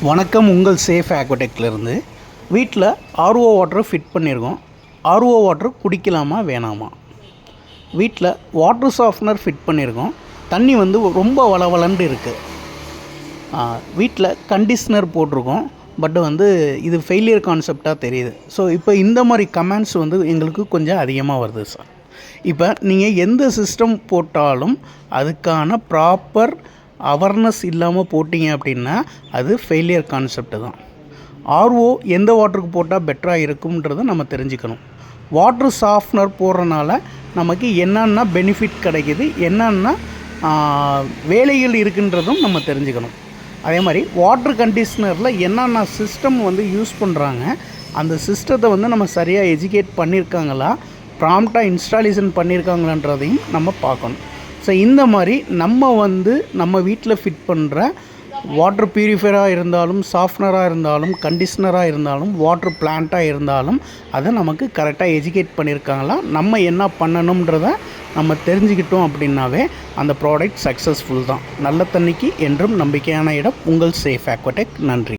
வணக்கம். உங்கள் சேஃப் ஆக்வாடெக்லேருந்து வீட்டில் ஆர்ஓ வாட்டர் ஃபிட் பண்ணியிருக்கோம். ஆர்ஓ வாட்டர் குடிக்கலாமா வேணாமா? வீட்டில் வாட்டர் சாஃப்ட்னர் ஃபிட் பண்ணியிருக்கோம். தண்ணி ரொம்ப வளவளன்னு இருக்குது. வீட்டில் கண்டிஷ்னர் போட்டிருக்கோம். பட் இது ஃபெயிலியர் கான்செப்டாக தெரியுது. ஸோ இப்போ இந்த மாதிரி கமெண்ட்ஸ் எங்களுக்கு கொஞ்சம் அதிகமாக வருது சார். இப்போ நீங்கள் எந்த சிஸ்டம் போட்டாலும் அதுக்கான ப்ராப்பர் அவேர்னஸ் இல்லாமல் போட்டிங்க அப்படின்னா அது ஃபெயிலியர் கான்செப்ட் தான். ஆர்ஓ எந்த வாட்டருக்கு போட்டால் பெட்டராக இருக்கும்ன்றதை நம்ம தெரிஞ்சுக்கணும். வாட்ரு சாஃப்ட்னர் போடுறனால நமக்கு என்னென்ன பெனிஃபிட் கிடைக்கிது, என்னென்ன வேலைகள் இருக்குன்றதும் நம்ம தெரிஞ்சுக்கணும். அதே மாதிரி வாட்ரு கண்டிஷ்னரில் என்னென்ன சிஸ்டம் யூஸ் பண்ணுறாங்க, அந்த சிஸ்டத்தை நம்ம சரியாக எஜுகேட் பண்ணியிருக்காங்களா, ப்ராம்ப்டாக இன்ஸ்டாலேஷன் பண்ணியிருக்காங்களான்றதையும் நம்ம பார்க்கணும். ஸோ இந்த மாதிரி நம்ம வீட்டில் ஃபிட் பண்ணுற வாட்டர் பியூரிஃபையராக இருந்தாலும், சாஃப்ட்னராக இருந்தாலும், கண்டிஷ்னராக இருந்தாலும், வாட்டர் பிளான்ட்டாக இருந்தாலும் அதை நமக்கு கரெக்டாக எஜுகேட் பண்ணியிருக்காங்களா, நம்ம என்ன பண்ணணுன்றதை நம்ம தெரிஞ்சுக்கிட்டோம் அப்படின்னாவே அந்த ப்ராடக்ட் சக்ஸஸ்ஃபுல் தான். நல்ல தண்ணிக்கு என்றும் நம்பிக்கையான இடம் உங்கள் சேஃப் ஆக்வாடெக். நன்றி.